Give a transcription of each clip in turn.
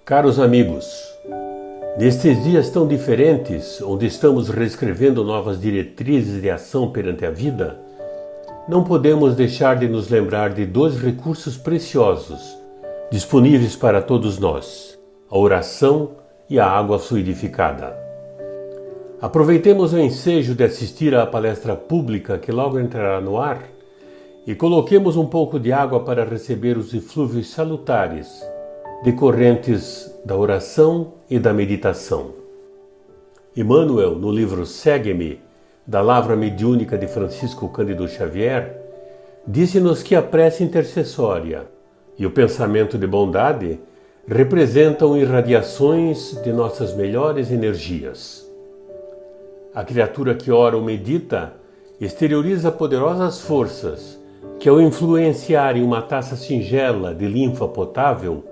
Caros amigos, nestes dias tão diferentes, onde estamos reescrevendo novas diretrizes de ação perante a vida, não podemos deixar de nos lembrar de dois recursos preciosos disponíveis para todos nós: a oração e a água fluidificada. Aproveitemos o ensejo de assistir à palestra pública que logo entrará no ar e coloquemos um pouco de água para receber os eflúvios salutares decorrentes da oração e da meditação. Emmanuel, no livro Segue-me, da Lavra Mediúnica de Francisco Cândido Xavier, disse-nos que a prece intercessória e o pensamento de bondade representam irradiações de nossas melhores energias. A criatura que ora ou medita exterioriza poderosas forças que, ao influenciar em uma taça singela de linfa potável,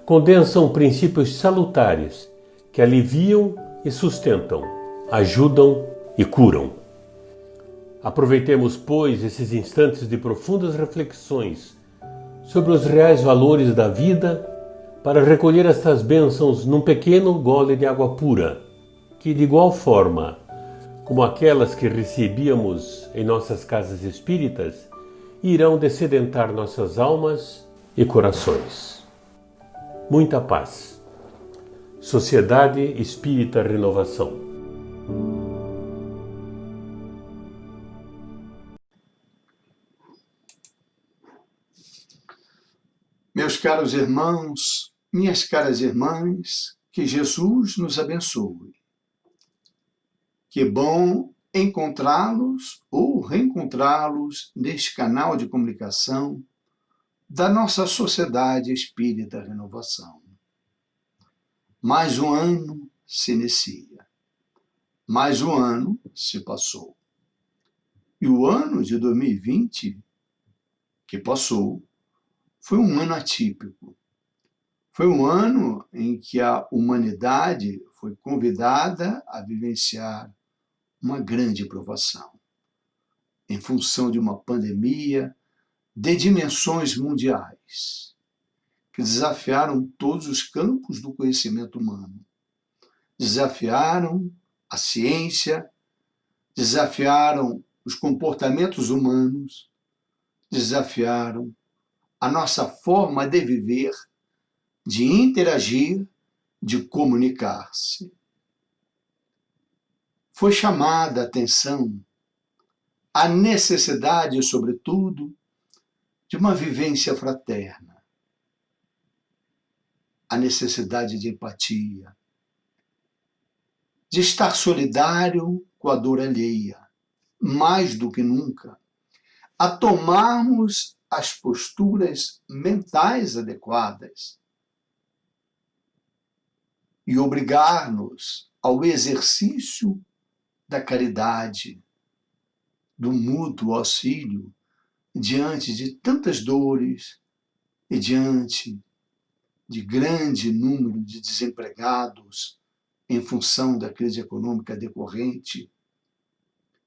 condensam princípios salutares que aliviam e sustentam, ajudam e curam. Aproveitemos, pois, esses instantes de profundas reflexões sobre os reais valores da vida para recolher estas bênçãos num pequeno gole de água pura, que, de igual forma como aquelas que recebíamos em nossas casas espíritas, irão dessedentar nossas almas e corações. Muita paz. Sociedade Espírita Renovação. Meus caros irmãos, minhas caras irmãs, que Jesus nos abençoe. Que bom encontrá-los ou reencontrá-los neste canal de comunicação da nossa Sociedade Espírita Renovação. Mais um ano se inicia, mais um ano se passou. E o ano de 2020 que passou foi um ano atípico. Foi um ano em que a humanidade foi convidada a vivenciar uma grande provação, em função de uma pandemia de dimensões mundiais, que desafiaram todos os campos do conhecimento humano, desafiaram a ciência, desafiaram os comportamentos humanos, desafiaram a nossa forma de viver, de interagir, de comunicar-se. Foi chamada a atenção a necessidade, sobretudo, de uma vivência fraterna, a necessidade de empatia, de estar solidário com a dor alheia, mais do que nunca, a tomarmos as posturas mentais adequadas e obrigar-nos ao exercício da caridade, do mútuo auxílio, diante de tantas dores e diante de grande número de desempregados em função da crise econômica decorrente,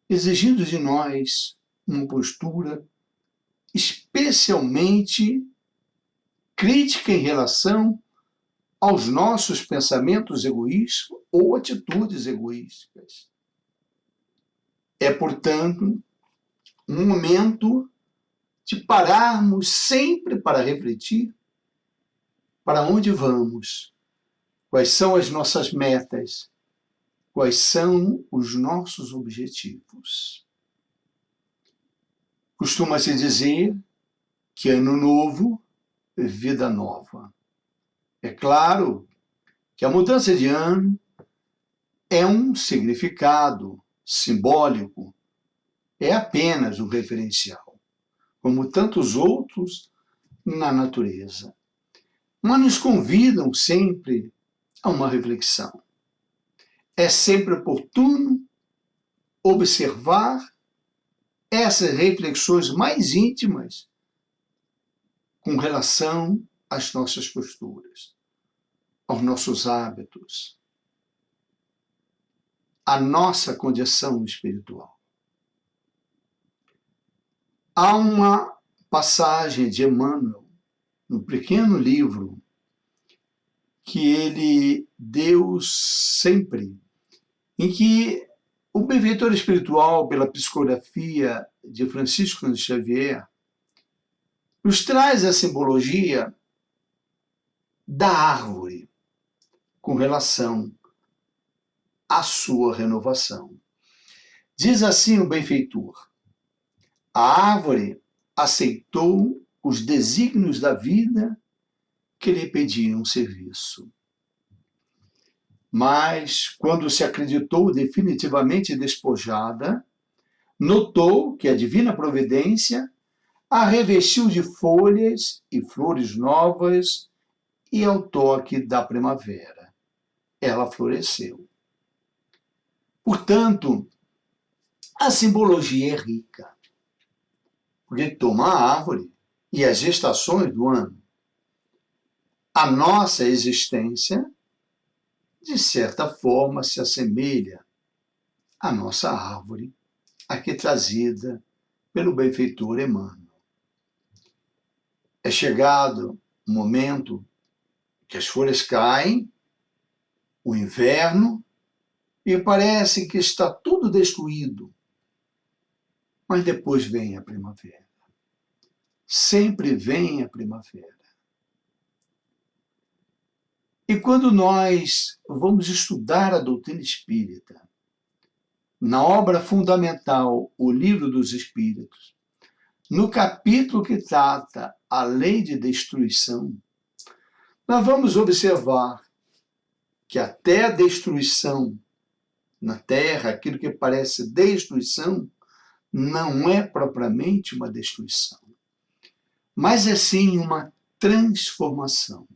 exigindo de nós uma postura especialmente crítica em relação aos nossos pensamentos egoístas ou atitudes egoístas. É, portanto, um momento de pararmos sempre para refletir para onde vamos, quais são as nossas metas, quais são os nossos objetivos. Costuma-se dizer que ano novo, vida nova. É claro que a mudança de ano é um significado simbólico, é apenas um referencial, como tantos outros na natureza. Mas nos convidam sempre a uma reflexão. É sempre oportuno observar essas reflexões mais íntimas com relação às nossas posturas, aos nossos hábitos, à nossa condição espiritual. Há uma passagem de Emmanuel, no pequeno livro que ele deu sempre, em que o benfeitor espiritual, pela psicografia de Francisco de Xavier, nos traz a simbologia da árvore com relação à sua renovação. Diz assim o benfeitor: a árvore aceitou os desígnios da vida que lhe pediam serviço. Mas, quando se acreditou definitivamente despojada, notou que a divina providência a revestiu de folhas e flores novas e, ao toque da primavera, ela floresceu. Portanto, a simbologia é rica, porque toma a árvore e as estações do ano. A nossa existência, de certa forma, se assemelha à nossa árvore, aqui trazida pelo benfeitor Emmanuel. É chegado o momento que as folhas caem, o inverno, e parece que está tudo destruído. Mas depois vem a primavera. Sempre vem a primavera. E quando nós vamos estudar a doutrina espírita, na obra fundamental, o Livro dos Espíritos, no capítulo que trata a lei de destruição, nós vamos observar que até a destruição na Terra, aquilo que parece destruição, não é propriamente uma destruição, mas é sim uma transformação.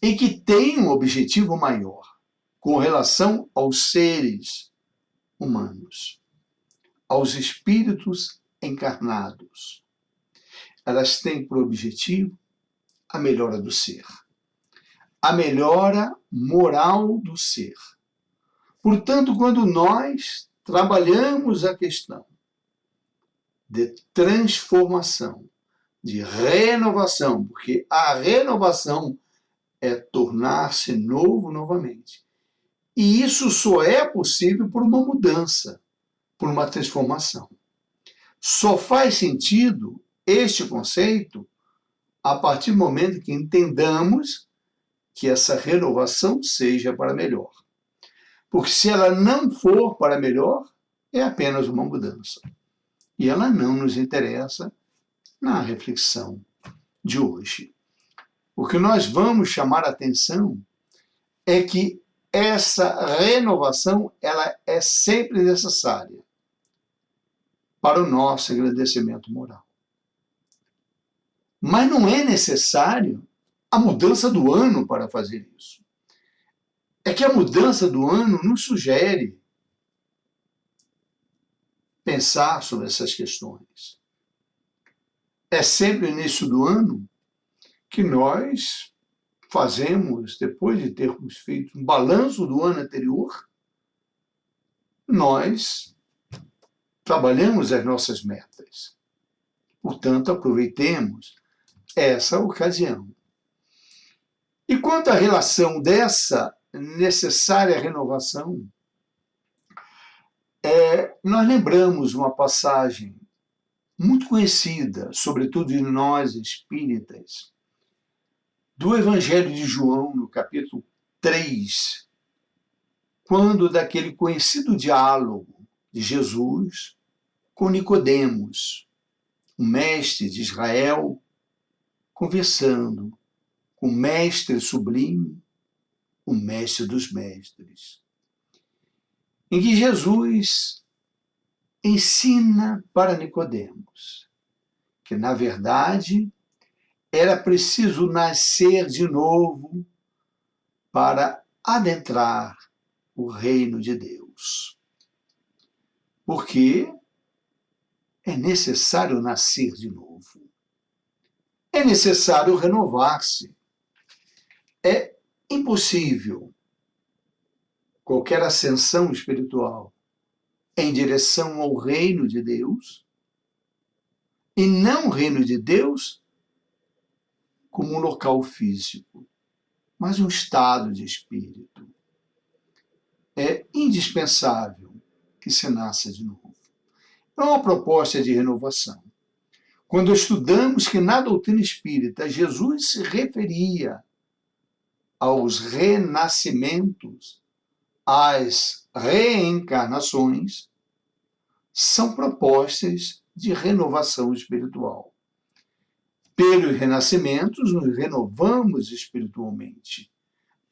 E que tem um objetivo maior com relação aos seres humanos, aos espíritos encarnados. Elas têm por objetivo a melhora do ser, a melhora moral do ser. Portanto, quando nós trabalhamos a questão de transformação, de renovação, porque a renovação é tornar-se novo novamente. E isso só é possível por uma mudança, por uma transformação. Só faz sentido este conceito a partir do momento que entendamos que essa renovação seja para melhor. Porque se ela não for para melhor, é apenas uma mudança. E ela não nos interessa na reflexão de hoje. O que nós vamos chamar a atenção é que essa renovação ela é sempre necessária para o nosso agradecimento moral. Mas não é necessário a mudança do ano para fazer isso. É que a mudança do ano nos sugere pensar sobre essas questões. É sempre no início do ano que nós fazemos, depois de termos feito um balanço do ano anterior, nós trabalhamos as nossas metas. Portanto, aproveitemos essa ocasião. E quanto à relação dessa necessária renovação, nós lembramos uma passagem muito conhecida, sobretudo de nós espíritas, do Evangelho de João, no capítulo 3, quando daquele conhecido diálogo de Jesus com Nicodemos, o mestre de Israel, conversando com o mestre sublime, o mestre dos mestres, em que Jesus ensina para Nicodemos que, na verdade, era preciso nascer de novo para adentrar o reino de Deus. Porque é necessário nascer de novo. É necessário renovar-se. É impossível qualquer ascensão espiritual em direção ao reino de Deus, e não o reino de Deus como um local físico, mas um estado de espírito. É indispensável que se nasça de novo. É uma proposta de renovação. Quando estudamos que na doutrina espírita Jesus se referia aos renascimentos, às reencarnações, são propostas de renovação espiritual. Pelos renascimentos, nos renovamos espiritualmente.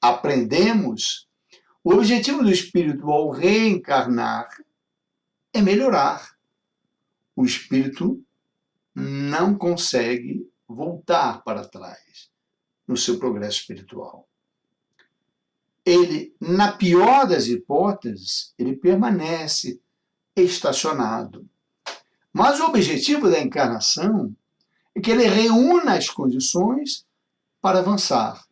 Aprendemos. O objetivo do espírito ao reencarnar é melhorar. O espírito não consegue voltar para trás no seu progresso espiritual. Ele, na pior das hipóteses, ele permanece estacionado. Mas o objetivo da encarnação é que ele reúna as condições para avançar.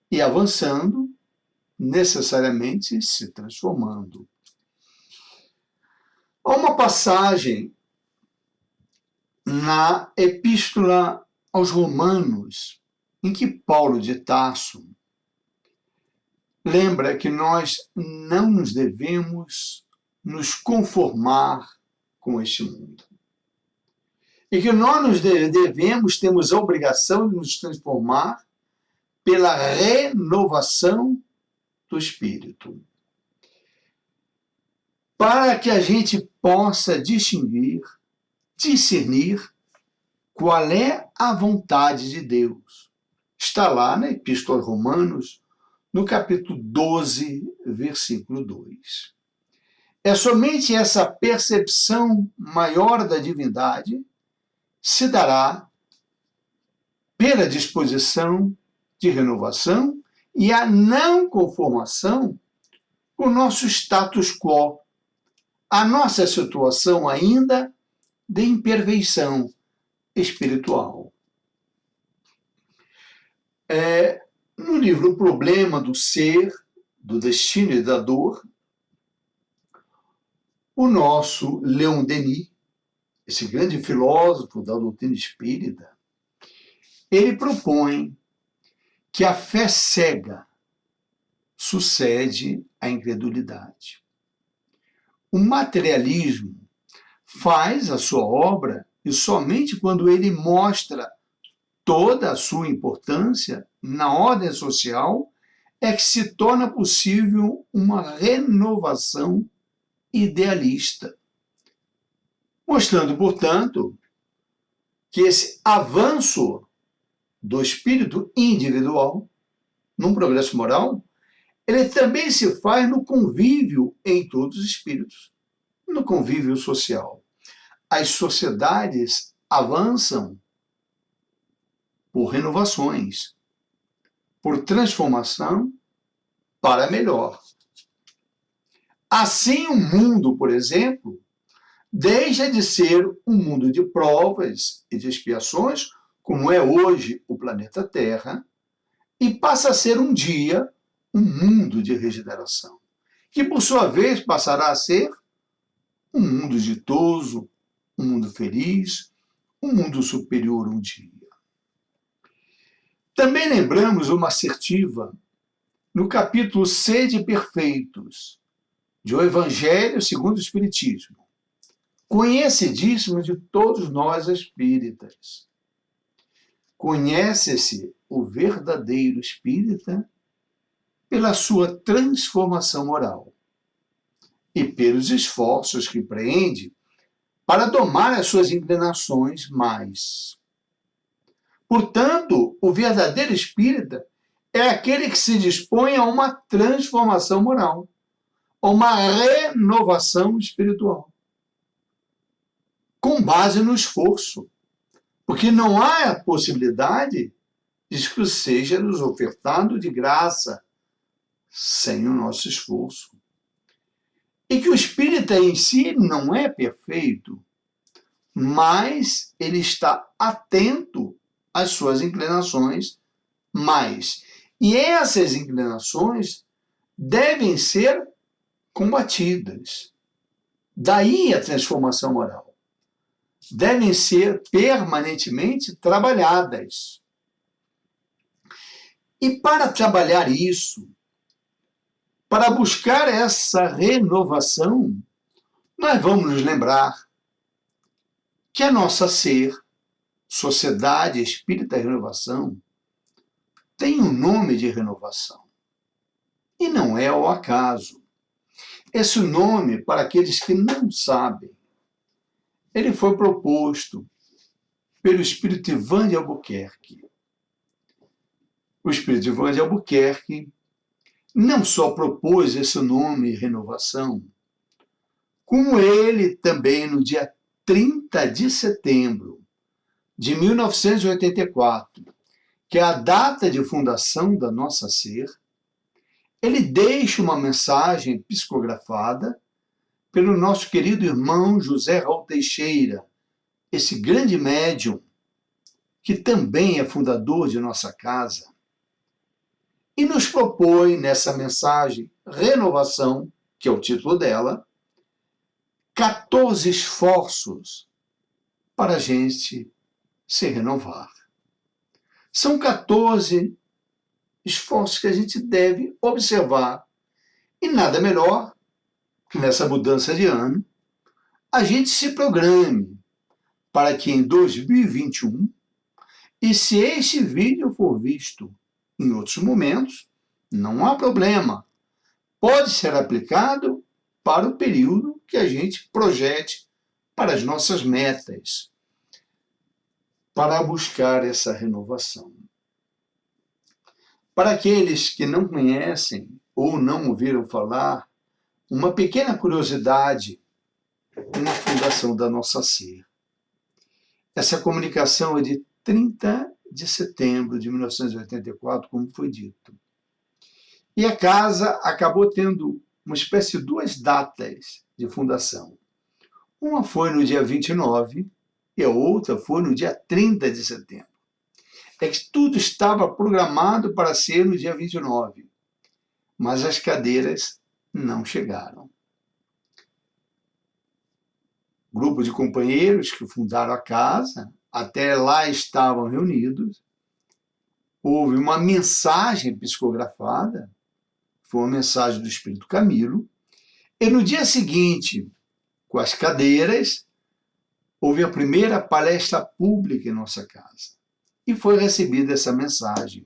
E avançando, necessariamente se transformando. Há uma passagem na Epístola aos Romanos, em que Paulo de Tarso lembra que nós não nos devemos nos conformar com este mundo. E que nós nos temos a obrigação de nos transformar pela renovação do espírito. Para que a gente possa discernir qual é a vontade de Deus. Está lá na Epístola aos Romanos, no capítulo 12, versículo 2. É somente essa percepção maior da divindade se dará pela disposição de renovação e a não conformação com o nosso status quo, a nossa situação ainda de imperfeição espiritual. No livro O Problema do Ser, do Destino e da Dor, o nosso Leon Denis, esse grande filósofo da doutrina espírita, ele propõe que a fé cega sucede à incredulidade. O materialismo faz a sua obra e somente quando ele mostra toda a sua importância na ordem social é que se torna possível uma renovação idealista. Mostrando, portanto, que esse avanço do espírito individual num progresso moral, ele também se faz no convívio em todos os espíritos, no convívio social. As sociedades avançam por renovações, por transformação para melhor. Assim, o mundo, por exemplo, deixa de ser um mundo de provas e de expiações, como é hoje o planeta Terra, e passa a ser um dia um mundo de regeneração, que por sua vez passará a ser um mundo ditoso, um mundo feliz, um mundo superior um dia. Também lembramos uma assertiva no capítulo Sede Perfeitos, de O Evangelho segundo o Espiritismo, conhecidíssimo de todos nós espíritas. Conhece-se o verdadeiro espírita pela sua transformação moral e pelos esforços que empreende para domar as suas inclinações mais. Portanto, o verdadeiro espírita é aquele que se dispõe a uma transformação moral, a uma renovação espiritual, com base no esforço, porque não há a possibilidade de que seja nos ofertado de graça, sem o nosso esforço. E que o espírita em si não é perfeito, mas ele está atento às suas inclinações mais. E essas inclinações devem ser combatidas. Daí a transformação moral. Devem ser permanentemente trabalhadas. E para trabalhar isso, para buscar essa renovação, nós vamos nos lembrar que a nossa SER, Sociedade Espírita Renovação, tem um nome de renovação. E não é ao acaso. Esse nome, para aqueles que não sabem, ele foi proposto pelo Espírito Ivan de Albuquerque. O Espírito Ivan de Albuquerque não só propôs esse nome renovação, como ele também, no dia 30 de setembro de 1984, que é a data de fundação da nossa SER, ele deixa uma mensagem psicografada pelo nosso querido irmão José Raul Teixeira, esse grande médium, que também é fundador de nossa casa, e nos propõe nessa mensagem Renovação, que é o título dela, 14 esforços para a gente se renovar. São 14 esforços que a gente deve observar. E nada melhor que nessa mudança de ano, a gente se programe para que em 2021, e se este vídeo for visto em outros momentos, não há problema. Pode ser aplicado para o período que a gente projete para as nossas metas, para buscar essa renovação. Para aqueles que não conhecem ou não ouviram falar, uma pequena curiosidade na fundação da nossa SER. Essa comunicação é de 30 de setembro de 1984, como foi dito. E a casa acabou tendo uma espécie de 2 datas de fundação. Uma foi no dia 29 e a outra foi no dia 30 de setembro. É que tudo estava programado para ser no dia 29, mas as cadeiras não chegaram. Grupo de companheiros que fundaram a casa, até lá estavam reunidos, houve uma mensagem psicografada, foi uma mensagem do Espírito Camilo, e no dia seguinte, com as cadeiras, houve a primeira palestra pública em nossa casa. E foi recebida essa mensagem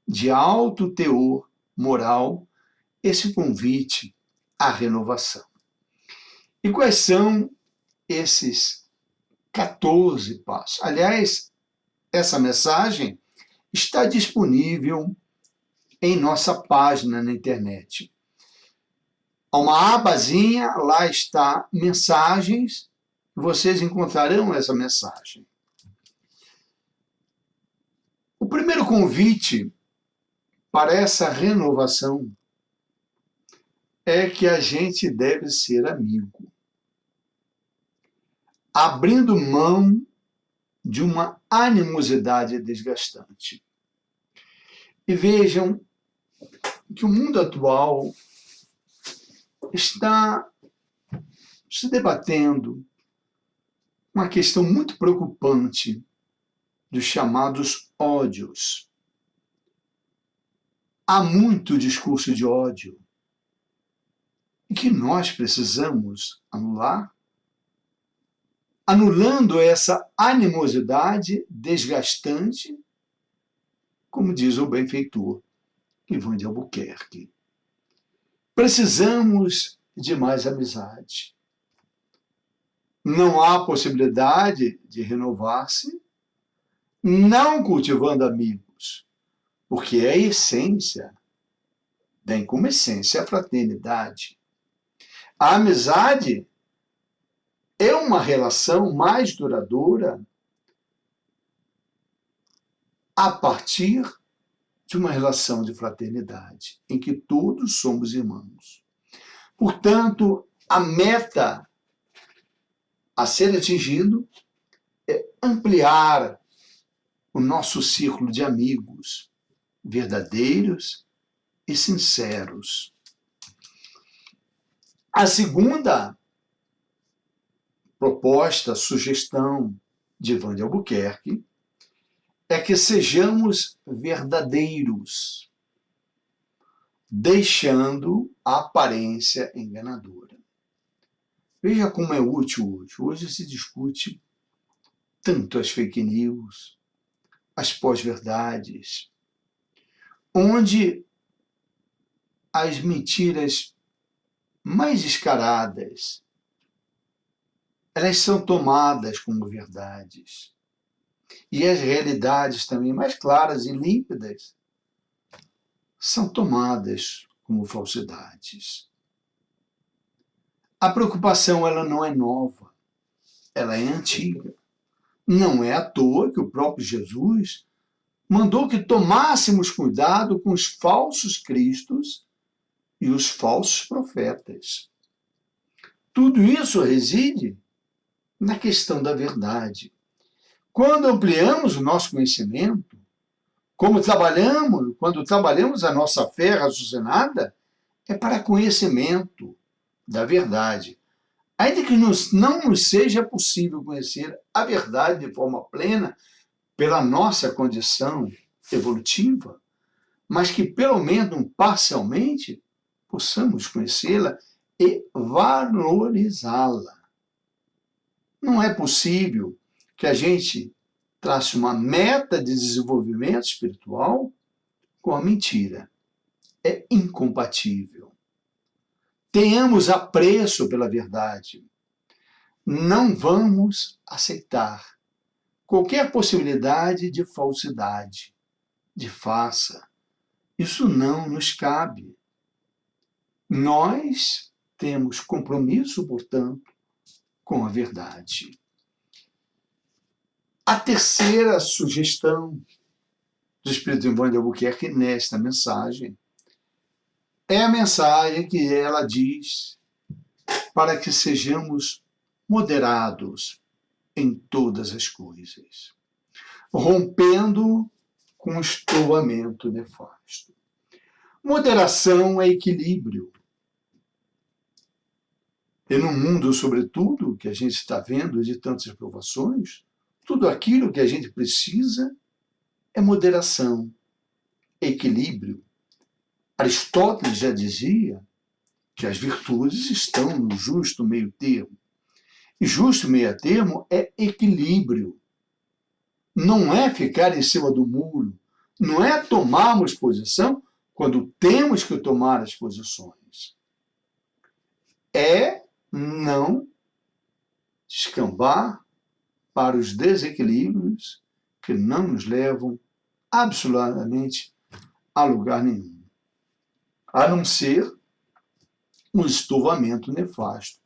de alto teor moral, esse convite à renovação. E quais são esses 14 passos? Aliás, essa mensagem está disponível em nossa página na internet. Há uma abazinha, lá está mensagens, vocês encontrarão essa mensagem. O primeiro convite para essa renovação é que a gente deve ser amigo, abrindo mão de uma animosidade desgastante. E vejam que o mundo atual está se debatendo uma questão muito preocupante dos chamados ódios. Há muito discurso de ódio e que nós precisamos anular, anulando essa animosidade desgastante, como diz o benfeitor Ivan de Albuquerque. Precisamos de mais amizade. Não há possibilidade de renovar-se não cultivando amigos, porque é a essência, bem como essência a fraternidade. A amizade é uma relação mais duradoura a partir de uma relação de fraternidade, em que todos somos irmãos. Portanto, a meta a ser atingido é ampliar o nosso círculo de amigos verdadeiros e sinceros. A segunda proposta, sugestão de Ivan de Albuquerque é que sejamos verdadeiros, deixando a aparência enganadora. Veja como é útil hoje. Hoje se discute tanto as fake news, as pós-verdades, onde as mentiras mais descaradas, elas são tomadas como verdades. E as realidades também mais claras e límpidas são tomadas como falsidades. A preocupação, ela não é nova, ela é antiga. Não é à toa que o próprio Jesus mandou que tomássemos cuidado com os falsos cristos e os falsos profetas. Tudo isso reside na questão da verdade. Quando ampliamos o nosso conhecimento, quando trabalhamos a nossa fé raciocinada, é para conhecimento da verdade. Ainda que não nos seja possível conhecer a verdade de forma plena pela nossa condição evolutiva, mas que pelo menos parcialmente possamos conhecê-la e valorizá-la. Não é possível que a gente trace uma meta de desenvolvimento espiritual com a mentira. É incompatível. Tenhamos apreço pela verdade. Não vamos aceitar qualquer possibilidade de falsidade, de farsa. Isso não nos cabe. Nós temos compromisso, portanto, com a verdade. A terceira sugestão do Espírito Emmanuel de Albuquerque nesta mensagem é a mensagem que ela diz para que sejamos moderados em todas as coisas, rompendo com o estouvamento nefasto. Moderação é equilíbrio. E no mundo, sobretudo, que a gente está vendo de tantas provações, tudo aquilo que a gente precisa é moderação, equilíbrio. Aristóteles já dizia que as virtudes estão no justo meio termo. E justo meio termo é equilíbrio. Não é ficar em cima do muro, não é tomarmos posição quando temos que tomar as posições. É não descambar para os desequilíbrios que não nos levam absolutamente a lugar nenhum, a não ser um estouvamento nefasto,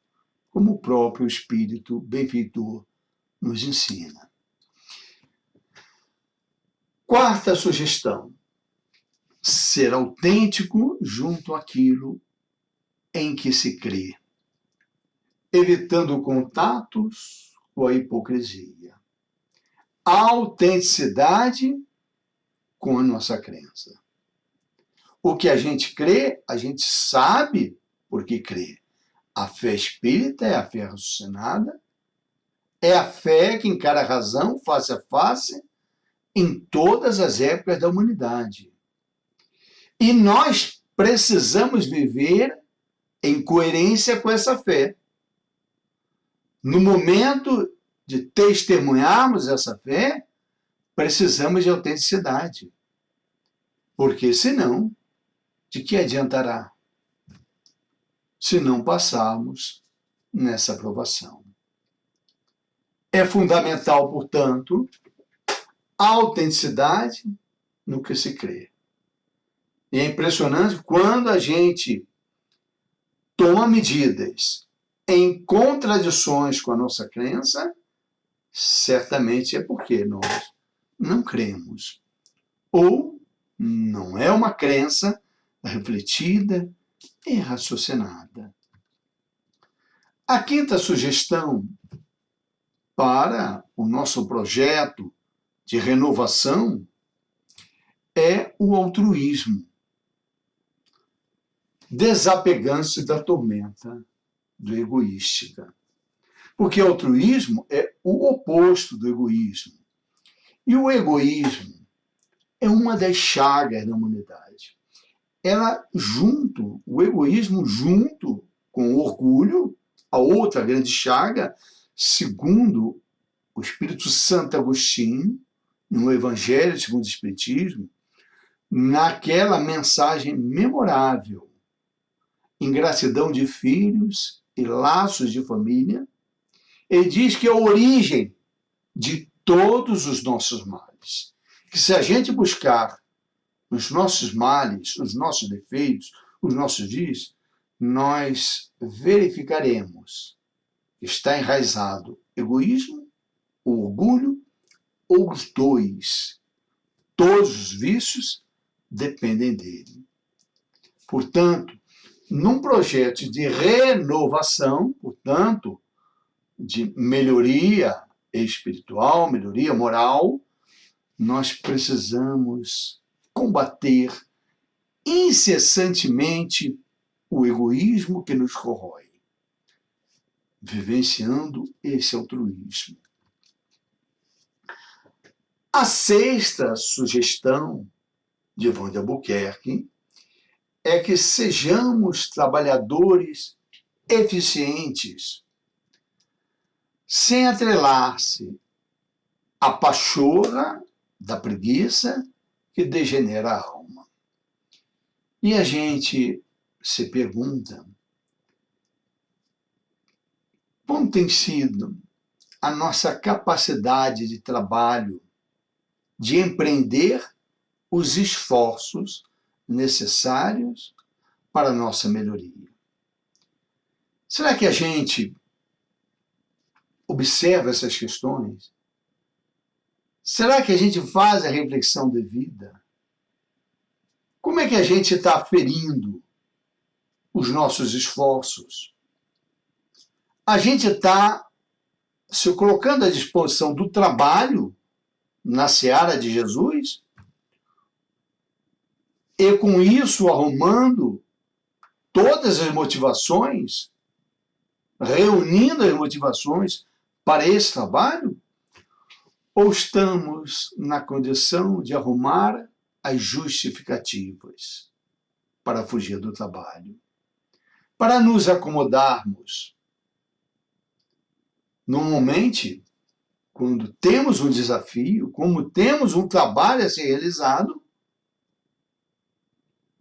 como o próprio Espírito benfeitor nos ensina. Quarta sugestão: ser autêntico junto àquilo em que se crê, evitando contatos com a hipocrisia. A autenticidade com a nossa crença. O que a gente crê, a gente sabe por que crê. A fé espírita é a fé raciocinada, é a fé que encara a razão face a face em todas as épocas da humanidade. E nós precisamos viver em coerência com essa fé. No momento de testemunharmos essa fé, precisamos de autenticidade. Porque senão, de que adiantará? Se não passarmos nessa aprovação. É fundamental, portanto, a autenticidade no que se crê. E é impressionante quando a gente toma medidas em contradições com a nossa crença, certamente é porque nós não cremos. Ou não é uma crença refletida e raciocinada. A quinta sugestão para o nosso projeto de renovação é o altruísmo, desapegando-se da tormenta do egoística. Porque o altruísmo é o oposto do egoísmo. E o egoísmo é uma das chagas da humanidade. O egoísmo junto com o orgulho, a outra grande chaga, segundo o Espírito Santo Agostinho, no Evangelho segundo o Espiritismo, naquela mensagem memorável, Ingratidão de Filhos e Laços de Família, ele diz que a origem de todos os nossos males, que se a gente buscar os nossos males, os nossos defeitos, os nossos vícios, nós verificaremos que está enraizado egoísmo, orgulho ou os dois. Todos os vícios dependem dele. Portanto, num projeto de renovação, portanto, de melhoria espiritual, melhoria moral, nós precisamos combater incessantemente o egoísmo que nos corrói, vivenciando esse altruísmo. A sexta sugestão de Ivan de Albuquerque é que sejamos trabalhadores eficientes, sem atrelar-se à pachorra da preguiça que degenera a alma. E a gente se pergunta como tem sido a nossa capacidade de trabalho, de empreender os esforços necessários para a nossa melhoria. Será que a gente observa essas questões? Será que a gente faz a reflexão devida? Como é que a gente está aferindo os nossos esforços? A gente está se colocando à disposição do trabalho na seara de Jesus e com isso arrumando todas as motivações, reunindo as motivações para esse trabalho? Ou estamos na condição de arrumar as justificativas para fugir do trabalho, para nos acomodarmos? Normalmente, quando temos um desafio, como temos um trabalho a ser realizado,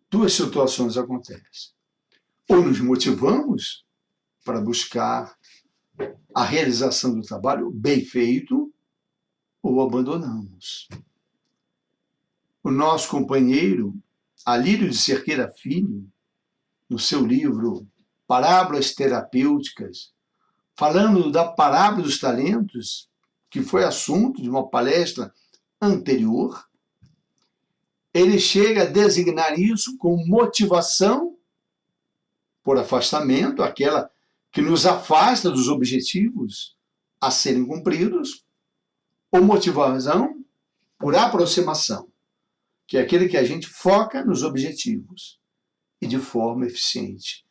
duas situações acontecem. Ou nos motivamos para buscar a realização do trabalho bem feito, ou abandonamos. O nosso companheiro, Alírio de Cerqueira Filho, no seu livro Parábolas Terapêuticas, falando da parábola dos talentos, que foi assunto de uma palestra anterior, ele chega a designar isso como motivação por afastamento, aquela que nos afasta dos objetivos a serem cumpridos, ou motivação por aproximação, que é aquele que a gente foca nos objetivos e de forma eficiente,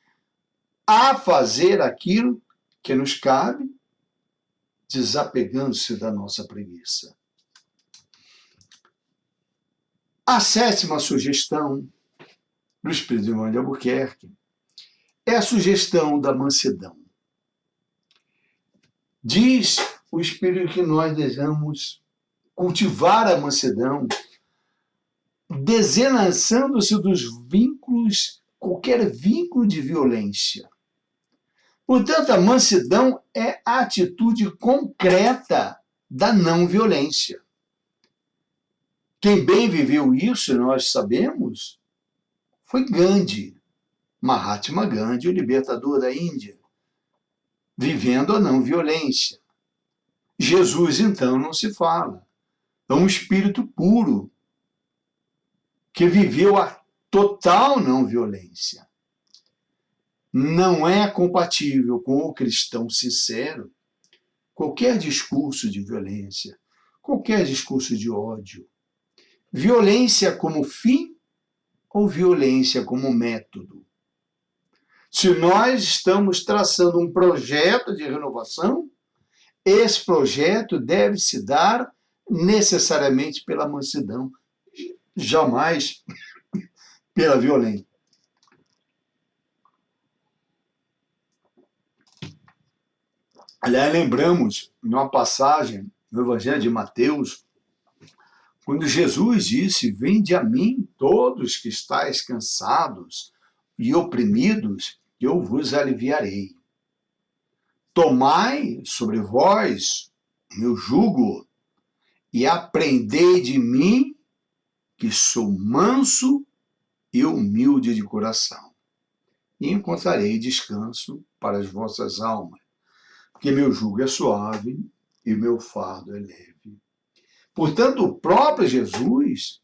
a fazer aquilo que nos cabe, desapegando-se da nossa preguiça. A sétima sugestão do Espírito de Ivan de Albuquerque é a sugestão da mansidão. Diz o Espírito que nós devemos cultivar a mansidão, desenlaçando-se dos vínculos, qualquer vínculo de violência. Portanto, a mansidão é a atitude concreta da não violência. Quem bem viveu isso, nós sabemos, foi Gandhi, Mahatma Gandhi, o libertador da Índia, vivendo a não violência. Jesus, então, não se fala. É um espírito puro que viveu a total não violência. Não é compatível com o cristão sincero qualquer discurso de violência, qualquer discurso de ódio. Violência como fim ou violência como método? Se nós estamos traçando um projeto de renovação, esse projeto deve se dar necessariamente pela mansidão, jamais pela violência. Aliás, lembramos, numa passagem no Evangelho de Mateus, quando Jesus disse: "Vinde a mim todos que estáis cansados e oprimidos, eu vos aliviarei. Tomai sobre vós meu jugo e aprendei de mim, que sou manso e humilde de coração, e encontrarei descanso para as vossas almas, porque meu jugo é suave e meu fardo é leve." Portanto, o próprio Jesus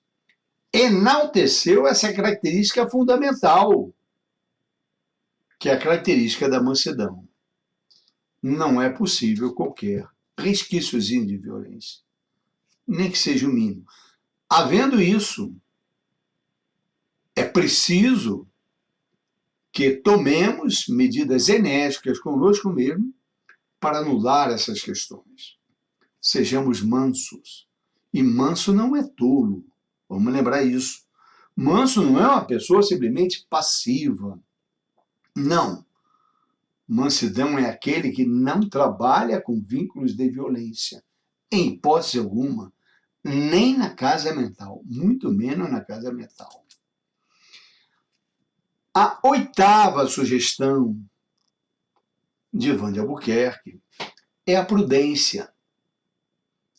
enalteceu essa característica fundamental, que é a característica da mansidão. Não é possível qualquer resquíciozinho de violência, nem que seja o mínimo. Havendo isso, é preciso que tomemos medidas enérgicas conosco mesmo para anular essas questões. Sejamos mansos. E manso não é tolo. Vamos lembrar isso. Manso não é uma pessoa simplesmente passiva. Não. Mansidão é aquele que não trabalha com vínculos de violência, em hipótese alguma, nem na casa mental, muito menos na casa mental. A 8ª sugestão de Ivan de Albuquerque é a prudência.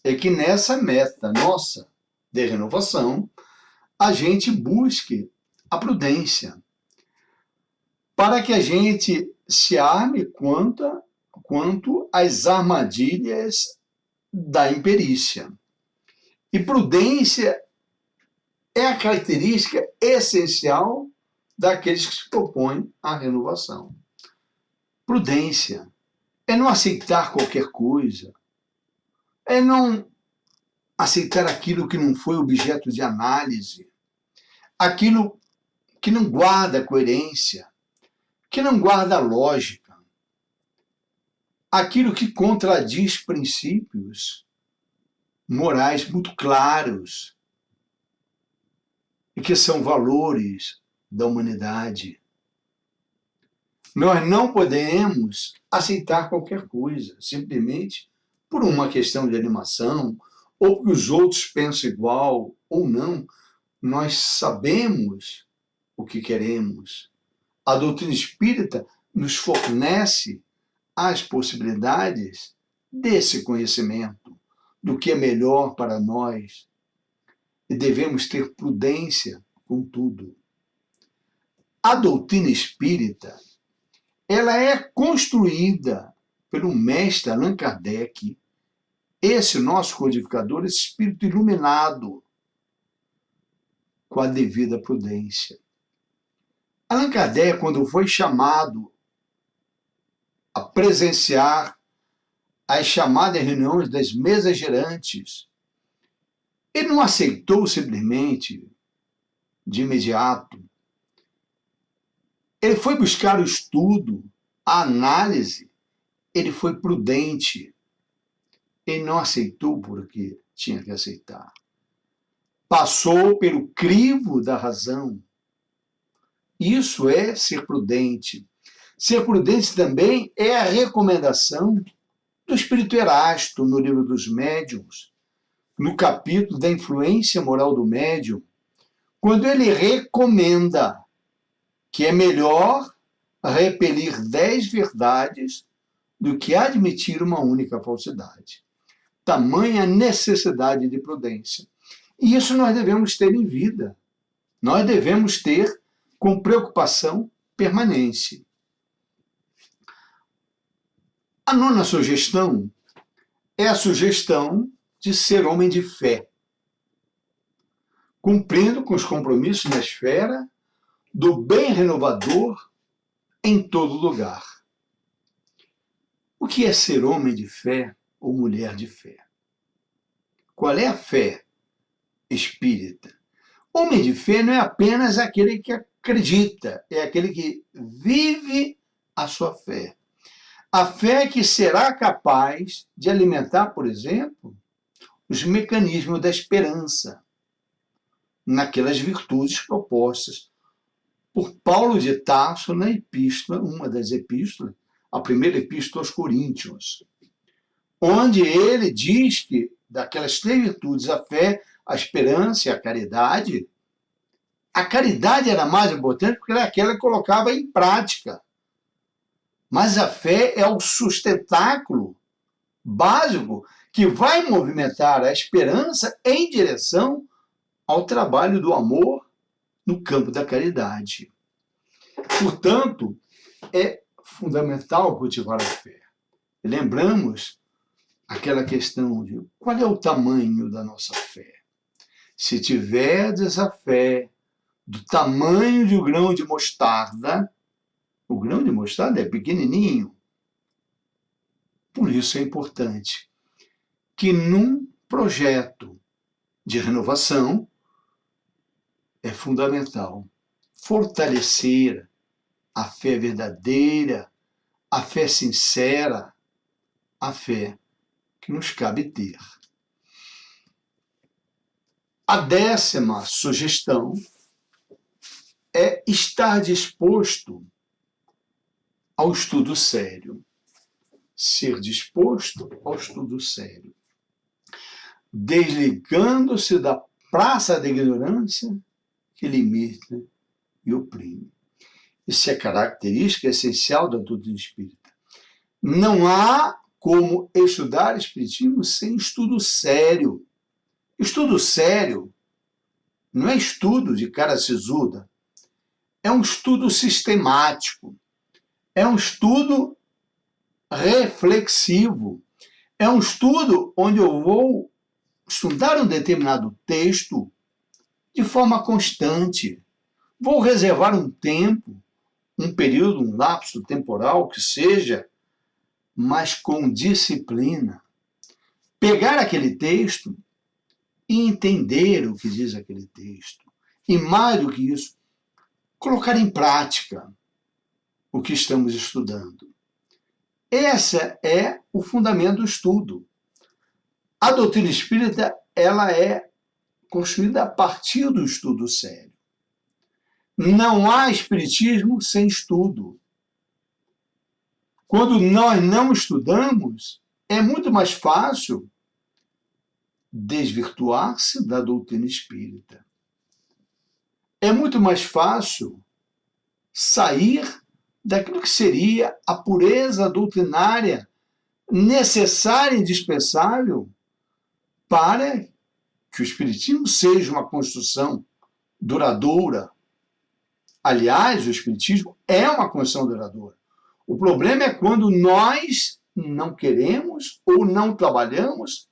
É que nessa meta nossa de renovação, a gente busque a prudência, para que a gente se arme quanto às armadilhas da imperícia. E prudência é a característica essencial daqueles que se propõem à renovação. Prudência é não aceitar qualquer coisa, é não aceitar aquilo que não foi objeto de análise, aquilo que não guarda coerência, que não guarda lógica, aquilo que contradiz princípios morais muito claros e que são valores da humanidade. Nós não podemos aceitar qualquer coisa, simplesmente por uma questão de animação, ou porque os outros pensam igual, ou não. Nós sabemos o que queremos. A doutrina espírita nos fornece as possibilidades desse conhecimento, do que é melhor para nós. E devemos ter prudência com tudo. A doutrina espírita, ela é construída pelo mestre Allan Kardec, esse nosso codificador, esse espírito iluminado, com a devida prudência. Allan Kardec, quando foi chamado a presenciar as chamadas reuniões das mesas girantes, ele não aceitou simplesmente de imediato. Ele foi buscar o estudo, a análise, ele foi prudente. Ele não aceitou porque tinha que aceitar. Passou pelo crivo da razão. Isso é ser prudente. Ser prudente também é a recomendação do Espírito Erasto no Livro dos Médiuns, no capítulo da influência moral do médium, quando ele recomenda que é melhor repelir 10 verdades do que admitir uma única falsidade. Tamanha necessidade de prudência. E isso nós devemos ter em vida. Nós devemos ter com preocupação permanente. A 9ª sugestão é a sugestão de ser homem de fé, cumprindo com os compromissos na esfera do bem renovador em todo lugar. O que é ser homem de fé ou mulher de fé? Qual é a fé espírita? Homem de fé não é apenas aquele que acredita, é aquele que vive a sua fé. A fé que será capaz de alimentar, por exemplo, os mecanismos da esperança naquelas virtudes propostas por Paulo de Tarso na epístola, uma das epístolas, a primeira epístola aos Coríntios, onde ele diz que daquelas três virtudes, a fé, a esperança e a caridade era mais importante porque era aquela que colocava em prática. Mas a fé é o sustentáculo básico que vai movimentar a esperança em direção ao trabalho do amor no campo da caridade. Portanto, é fundamental cultivar a fé. Lembramos aquela questão de qual é o tamanho da nossa fé. Se tiverdes a fé do tamanho de um grão de mostarda, o grão de mostarda é pequenininho. Por isso é importante que num projeto de renovação é fundamental fortalecer a fé verdadeira, a fé sincera, a fé que nos cabe ter. A 10ª sugestão é estar disposto ao estudo sério. Ser disposto ao estudo sério. Desligando-se da praça da ignorância que limita e oprime. Isso é característica essencial da doutrina espírita. Não há como estudar espiritismo sem estudo sério. Estudo sério não é estudo de cara sisuda, é um estudo sistemático, é um estudo reflexivo, é um estudo onde eu vou estudar um determinado texto de forma constante. Vou reservar um tempo, um período, um lapso temporal que seja, mas com disciplina. Pegar aquele texto e entender o que diz aquele texto. E mais do que isso, colocar em prática o que estamos estudando. Esse é o fundamento do estudo. A doutrina espírita, ela é construída a partir do estudo sério. Não há espiritismo sem estudo. Quando nós não estudamos, é muito mais fácil desvirtuar-se da doutrina espírita. É muito mais fácil sair daquilo que seria a pureza doutrinária necessária e indispensável para que o espiritismo seja uma construção duradoura. Aliás, o espiritismo é uma construção duradoura. O problema é quando nós não queremos ou não trabalhamos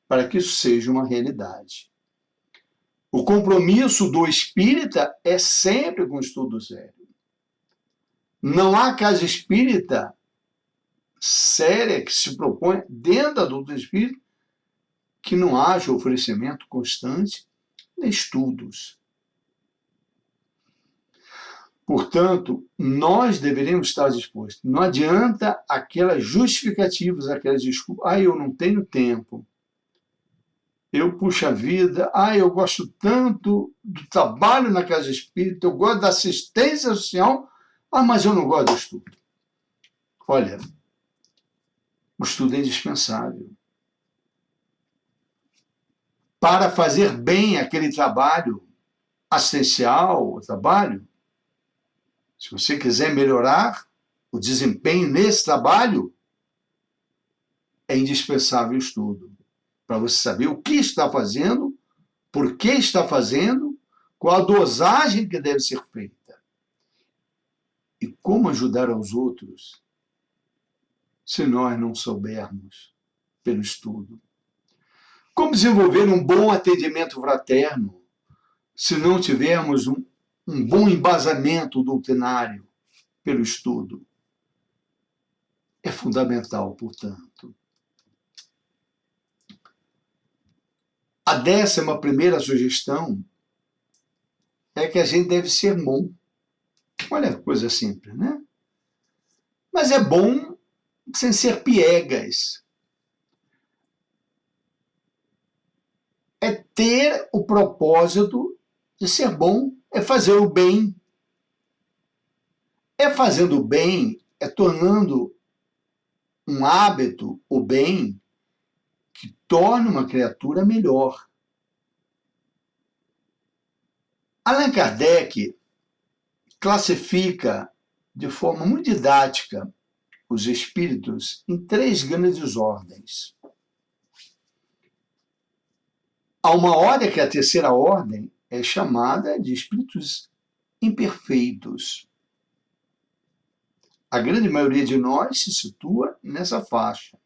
para que isso seja uma realidade. O compromisso do espírita é sempre com o estudo sério. Não há casa espírita séria que se propõe dentro da doutrina espírita que não haja oferecimento constante de estudos. Portanto, nós deveríamos estar dispostos. Não adianta aquelas justificativas, aquelas desculpas. Eu não tenho tempo. Eu, puxa vida, eu gosto tanto do trabalho na casa espírita, eu gosto da assistência social, mas eu não gosto do estudo. Olha, o estudo é indispensável. Para fazer bem aquele trabalho assistencial, o trabalho, se você quiser melhorar o desempenho nesse trabalho, é indispensável o estudo. Para você saber o que está fazendo, por que está fazendo, qual a dosagem que deve ser feita. E como ajudar aos outros se nós não soubermos pelo estudo. Como desenvolver um bom atendimento fraterno se não tivermos um bom embasamento doutrinário pelo estudo. É fundamental, portanto. A 11ª sugestão é que a gente deve ser bom. Olha que coisa simples, né? Mas é bom sem ser piegas. é ter o propósito de ser bom, é fazer o bem. É fazendo o bem, é tornando um hábito o bem que torna uma criatura melhor. Allan Kardec classifica de forma muito didática os espíritos em 3 grandes ordens. Há uma ordem que é a terceira ordem, é chamada de espíritos imperfeitos. A grande maioria de nós se situa nessa faixa.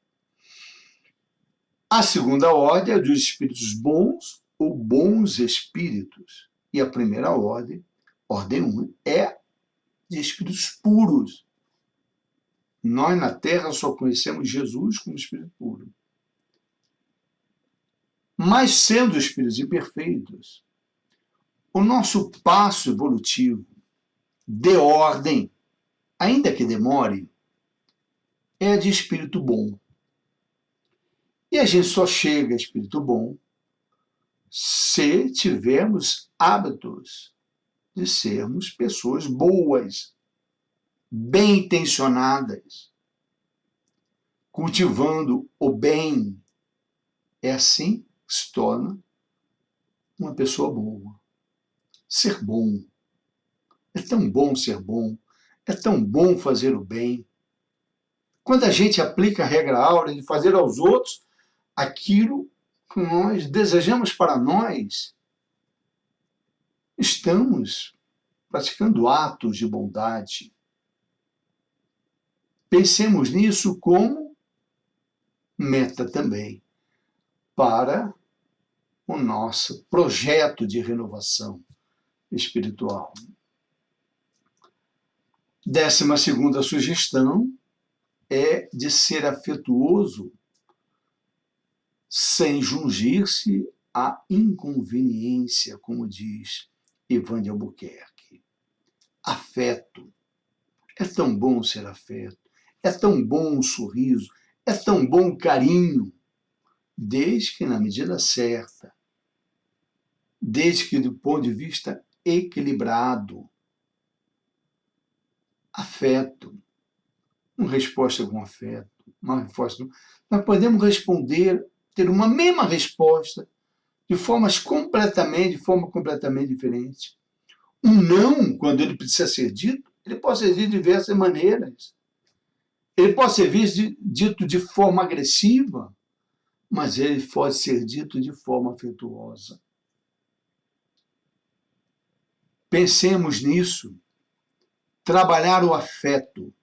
A segunda ordem é dos espíritos bons ou bons espíritos. E a primeira ordem, ordem 1, é de espíritos puros. Nós na Terra só conhecemos Jesus como espírito puro. Mas sendo espíritos imperfeitos, o nosso passo evolutivo de ordem, ainda que demore, é de espírito bom. E a gente só chega a espírito bom se tivermos hábitos de sermos pessoas boas, bem intencionadas, cultivando o bem. É assim que se torna uma pessoa boa. Ser bom. É tão bom ser bom. É tão bom fazer o bem. Quando a gente aplica a regra áurea de fazer aos outros aquilo que nós desejamos para nós, estamos praticando atos de bondade. Pensemos nisso como meta também para o nosso projeto de renovação espiritual. 12ª sugestão é de ser afetuoso sem jungir-se à inconveniência, como diz Ivan de Albuquerque. Afeto. É tão bom ser afeto. É tão bom um sorriso. É tão bom o carinho. Desde que na medida certa. Desde que do ponto de vista equilibrado. Afeto. Uma resposta com afeto. Uma resposta. Nós podemos responder, ter uma mesma resposta de forma completamente diferente. Um não, quando ele precisa ser dito, ele pode ser dito de diversas maneiras. Ele pode ser dito de forma agressiva, mas ele pode ser dito de forma afetuosa. Pensemos nisso. Trabalhar o afeto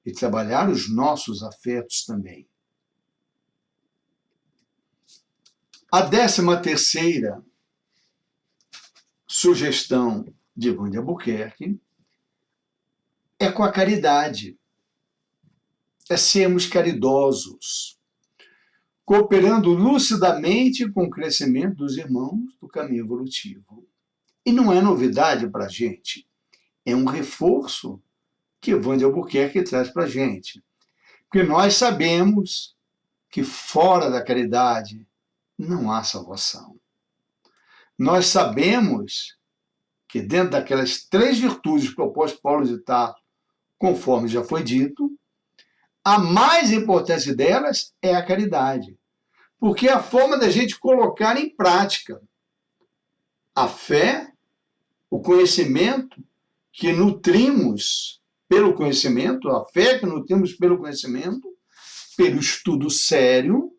e trabalhar os nossos afetos também. A 13ª sugestão de Ivan de Albuquerque é com a caridade. É sermos caridosos, cooperando lucidamente com o crescimento dos irmãos do caminho evolutivo. E não é novidade para a gente, é um reforço que Ivan de Albuquerque traz para a gente. Porque nós sabemos que fora da caridade não há salvação. Nós sabemos que dentro daquelas 3 virtudes propostas por Paulo de Tarso, conforme já foi dito, a mais importante delas é a caridade. Porque é a forma da gente colocar em prática a fé, o conhecimento que nutrimos pelo conhecimento, a fé que nutrimos pelo conhecimento, pelo estudo sério,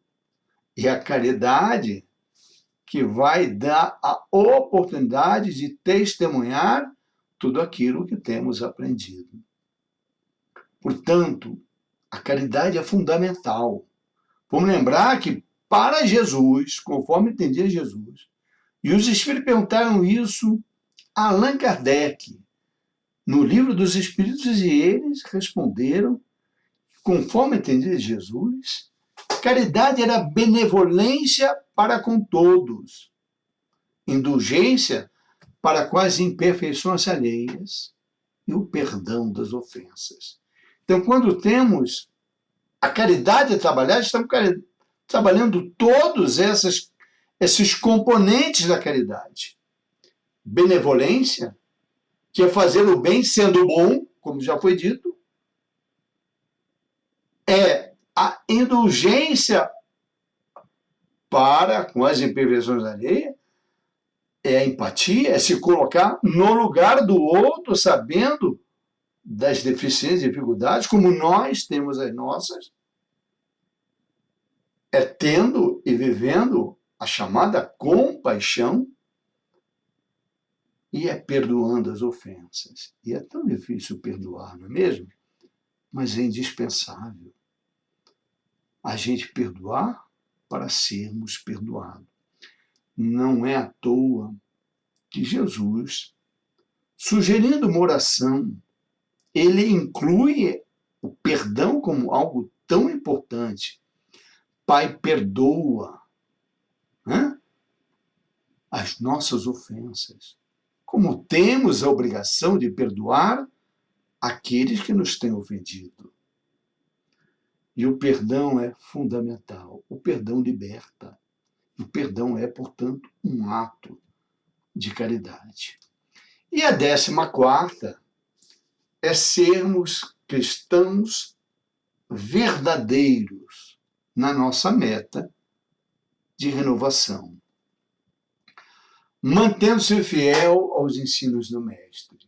e a caridade que vai dar a oportunidade de testemunhar tudo aquilo que temos aprendido. Portanto, a caridade é fundamental. Vamos lembrar que para Jesus, conforme entendia Jesus, e os Espíritos perguntaram isso a Allan Kardec, no Livro dos Espíritos, e eles responderam, conforme entendia Jesus, caridade era benevolência para com todos, indulgência para com as imperfeições alheias e o perdão das ofensas. Então, quando temos a caridade a trabalhar, estamos trabalhando todas essas esses componentes da caridade. Benevolência, que é fazer o bem sendo bom, como já foi dito, é a indulgência para com as imperfeições alheias, é a empatia, é se colocar no lugar do outro, sabendo das deficiências e dificuldades, como nós temos as nossas, é tendo e vivendo a chamada compaixão e é perdoando as ofensas. E é tão difícil perdoar, não é mesmo? Mas é indispensável a gente perdoar para sermos perdoados. Não é à toa que Jesus, sugerindo uma oração, ele inclui o perdão como algo tão importante. Pai, perdoa, né, as nossas ofensas, como temos a obrigação de perdoar aqueles que nos têm ofendido. E o perdão é fundamental. O perdão liberta. O perdão é, portanto, um ato de caridade. E a 14ª é sermos cristãos verdadeiros na nossa meta de renovação, mantendo-se fiel aos ensinos do Mestre.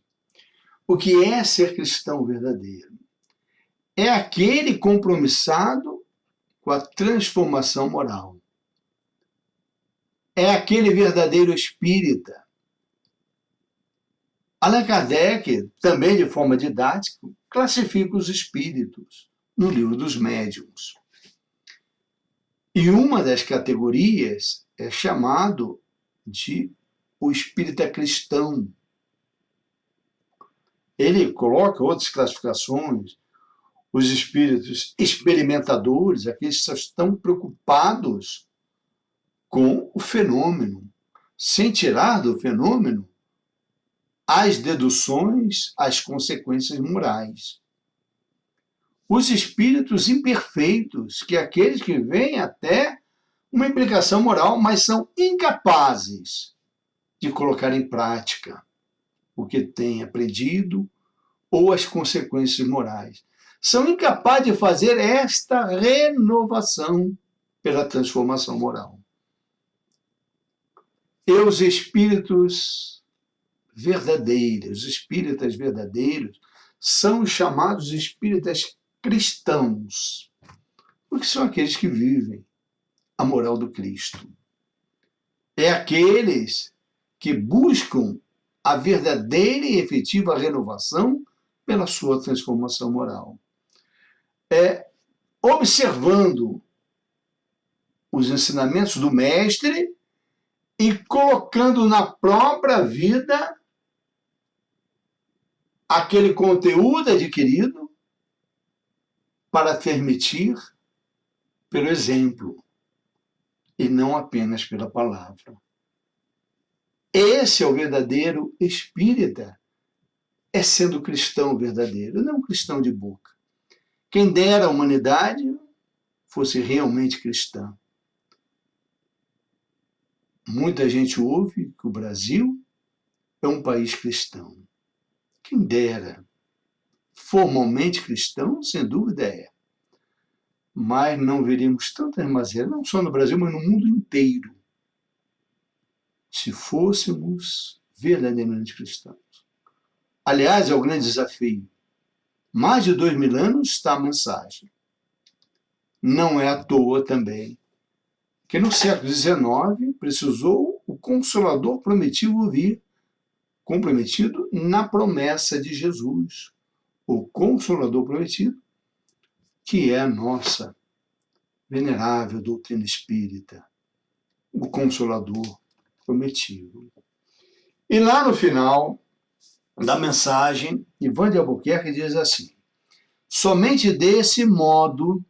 O que é ser cristão verdadeiro? É aquele compromissado com a transformação moral. É aquele verdadeiro espírita. Allan Kardec, também de forma didática, classifica os espíritos no Livro dos Médiuns. E uma das categorias é chamado de o espírita cristão. Ele coloca outras classificações, os espíritos experimentadores, aqueles que estão preocupados com o fenômeno, sem tirar do fenômeno as deduções, as consequências morais. Os espíritos imperfeitos, que aqueles que veem até uma implicação moral, mas são incapazes de colocar em prática o que têm aprendido ou as consequências morais. São incapazes de fazer esta renovação pela transformação moral. E os espíritos verdadeiros, os espíritas verdadeiros, são os chamados espíritas cristãos, porque são aqueles que vivem a moral do Cristo. É aqueles que buscam a verdadeira e efetiva renovação pela sua transformação moral. É observando os ensinamentos do Mestre e colocando na própria vida aquele conteúdo adquirido para transmitir pelo exemplo e não apenas pela palavra. Esse é o verdadeiro espírita, é sendo cristão verdadeiro, não cristão de boca. Quem dera a humanidade fosse realmente cristã. Muita gente ouve que o Brasil é um país cristão. Quem dera. Formalmente cristão, sem dúvida é. Mas não veríamos tantas mazeiras, não só no Brasil, mas no mundo inteiro, se fôssemos verdadeiramente cristãos. Aliás, é o grande desafio. Mais de 2000 anos está a mensagem. Não é à toa também que no século XIX precisou o Consolador prometido vir, comprometido na promessa de Jesus. O Consolador prometido, que é a nossa venerável doutrina espírita. O Consolador prometido. E lá no final da mensagem, Ivan de Albuquerque diz assim: somente desse modo,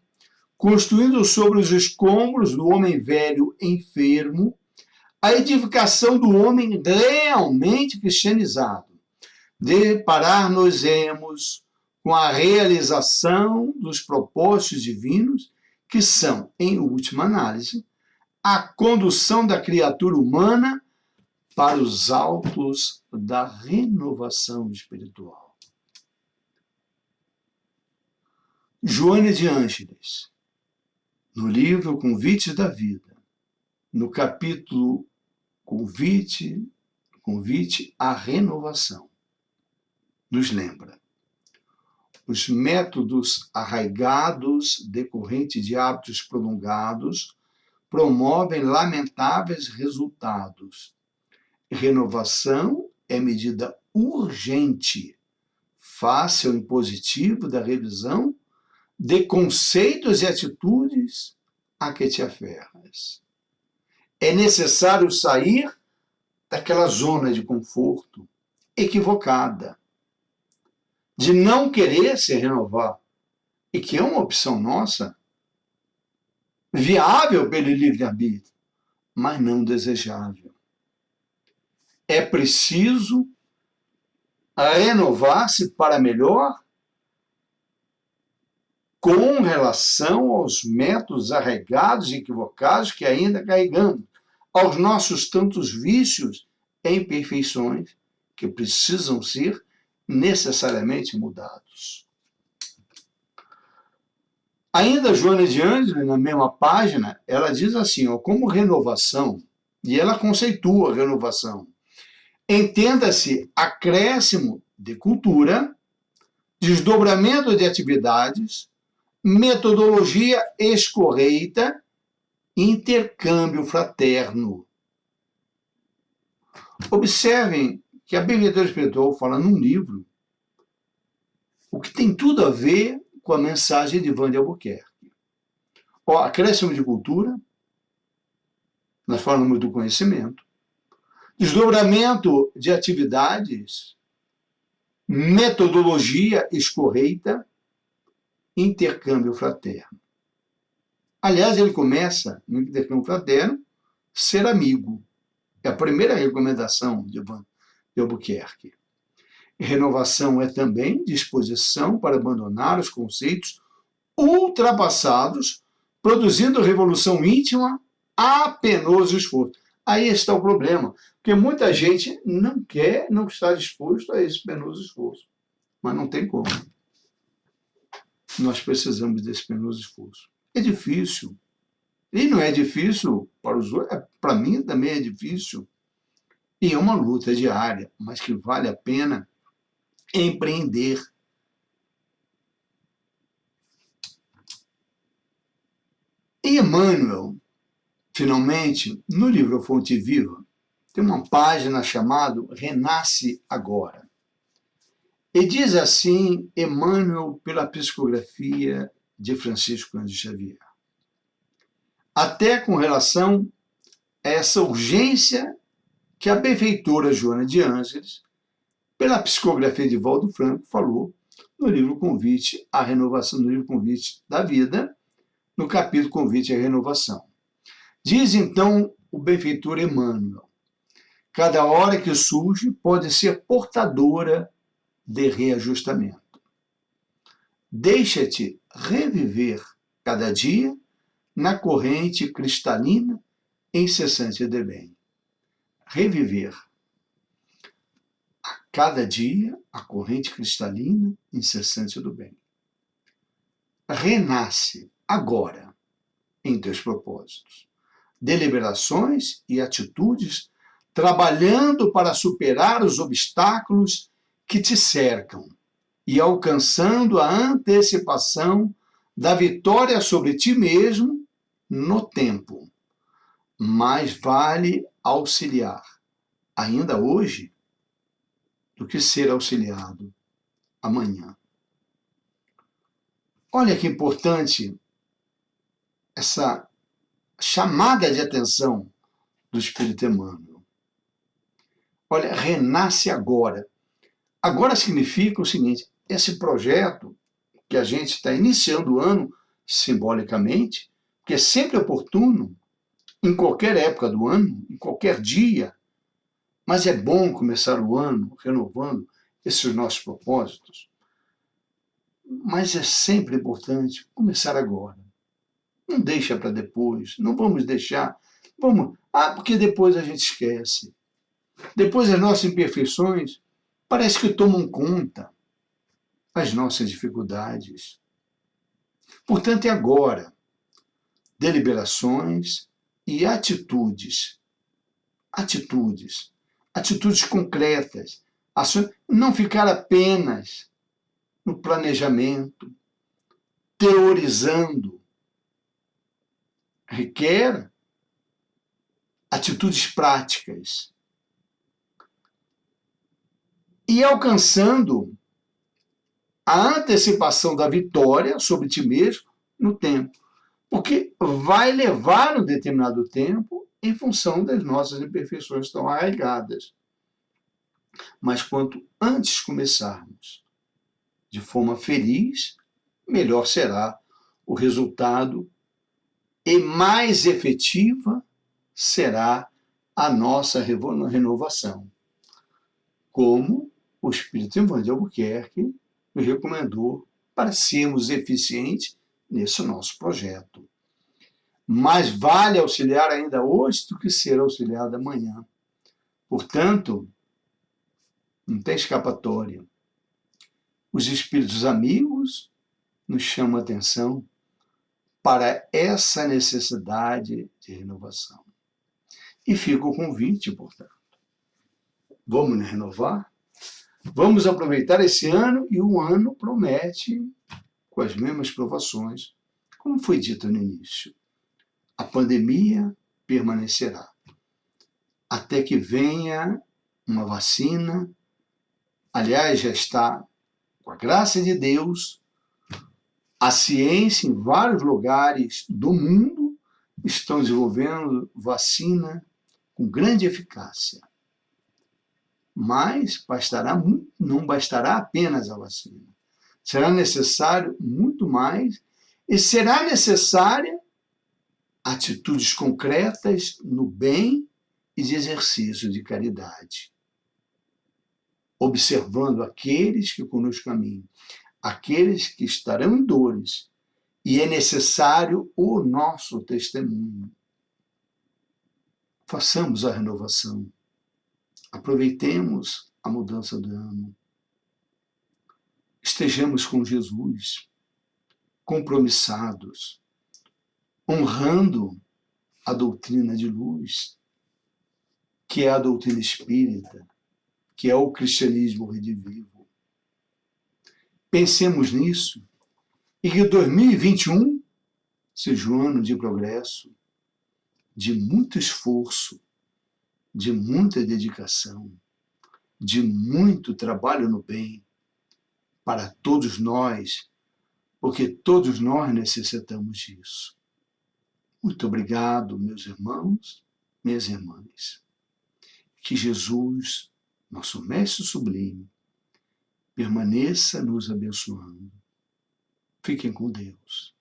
construindo sobre os escombros do homem velho enfermo, a edificação do homem realmente cristianizado, deparar-nos-emos com a realização dos propósitos divinos, que são, em última análise, a condução da criatura humana para os altos da renovação espiritual. Joana de Ângeles, no livro Convites da Vida, no capítulo Convite à Renovação, nos lembra: os métodos arraigados decorrentes de hábitos prolongados promovem lamentáveis resultados. Renovação é medida urgente, fácil e impositiva da revisão de conceitos e atitudes a que te aferras. É necessário sair daquela zona de conforto equivocada, de não querer se renovar, e que é uma opção nossa, viável pelo livre-arbítrio, mas não desejável. É preciso renovar-se para melhor com relação aos métodos arraigados e equivocados que ainda carregamos, aos nossos tantos vícios e imperfeições que precisam ser necessariamente mudados. Ainda Joana de Ângeles, na mesma página, ela diz assim, como renovação, e ela conceitua a renovação: entenda-se acréscimo de cultura, desdobramento de atividades, metodologia escorreita, intercâmbio fraterno. Observem que a Benfeitora Espiritual fala num livro o que tem tudo a ver com a mensagem de Ivan de Albuquerque. Acréscimo de cultura, nós falamos do conhecimento, desdobramento de atividades, metodologia escorreita, intercâmbio fraterno. Aliás, ele começa no intercâmbio fraterno, ser amigo. É a primeira recomendação de Ivan de Albuquerque. Renovação é também disposição para abandonar os conceitos ultrapassados, produzindo revolução íntima a penoso esforço. Aí está o problema, porque muita gente não quer, não está disposto a esse penoso esforço. Mas não tem como. Nós precisamos desse penoso esforço. É difícil. E não é difícil para os outros, para mim também é difícil. E é uma luta diária, mas que vale a pena empreender. E Emmanuel, finalmente, no livro Fonte Viva, tem uma página chamada Renasce Agora. E diz assim Emmanuel pela psicografia de Francisco Cândido Xavier: até com relação a essa urgência que a benfeitora Joana de Ângeles, pela psicografia de Valdo Franco, falou no livro Convite à Renovação, no livro Convite da Vida, no capítulo Convite à Renovação. Diz então o benfeitor Emmanuel: cada hora que surge pode ser portadora de reajustamento. Deixa-te reviver cada dia na corrente cristalina incessante de bem. Reviver a cada dia a corrente cristalina incessante do bem. Renasce agora em teus propósitos, deliberações e atitudes, trabalhando para superar os obstáculos que te cercam e alcançando a antecipação da vitória sobre ti mesmo no tempo. Mais vale auxiliar, ainda hoje, do que ser auxiliado amanhã. Olha que importante essa chamada de atenção do Espírito Emmanuel. Olha, renasce agora. Agora significa o seguinte: esse projeto que a gente está iniciando o ano simbolicamente, que é sempre oportuno, em qualquer época do ano, em qualquer dia, mas é bom começar o ano renovando esses nossos propósitos. Mas é sempre importante começar agora. Não deixa para depois, não vamos deixar Porque depois a gente esquece. Depois as nossas imperfeições parece que tomam conta das nossas dificuldades. Portanto, é agora, deliberações e atitudes concretas, ações, não ficar apenas no planejamento, teorizando, requer atitudes práticas e alcançando a antecipação da vitória sobre ti mesmo no tempo, porque vai levar um determinado tempo em função das nossas imperfeições tão arraigadas. Mas quanto antes começarmos de forma feliz, melhor será o resultado e mais efetiva será a nossa renovação, como o Espírito Emmanuel de Albuquerque nos recomendou para sermos eficientes nesse nosso projeto. Mais vale auxiliar ainda hoje do que ser auxiliado amanhã. Portanto, não tem escapatória. Os espíritos amigos nos chamam a atenção para essa necessidade de renovação. E fica o convite, portanto. Vamos nos renovar? Vamos aproveitar esse ano, e o ano promete com as mesmas provações, como foi dito no início. A pandemia permanecerá até que venha uma vacina. Aliás, já está, com a graça de Deus, a ciência em vários lugares do mundo estão desenvolvendo vacina com grande eficácia. Mas não bastará apenas a vacina. Será necessário muito mais, e será necessária atitudes concretas no bem e de exercício de caridade. Observando aqueles que conosco caminham, aqueles que estarão em dores, e é necessário o nosso testemunho. Façamos a renovação. Aproveitemos a mudança do ano. Estejamos com Jesus, compromissados, honrando a doutrina de luz, que é a doutrina espírita, que é o cristianismo redivivo. Pensemos nisso e que 2021 seja um ano de progresso, de muito esforço, de muita dedicação, de muito trabalho no bem para todos nós, porque todos nós necessitamos disso. Muito obrigado, meus irmãos, minhas irmãs. Que Jesus, nosso Mestre Sublime, permaneça nos abençoando. Fiquem com Deus.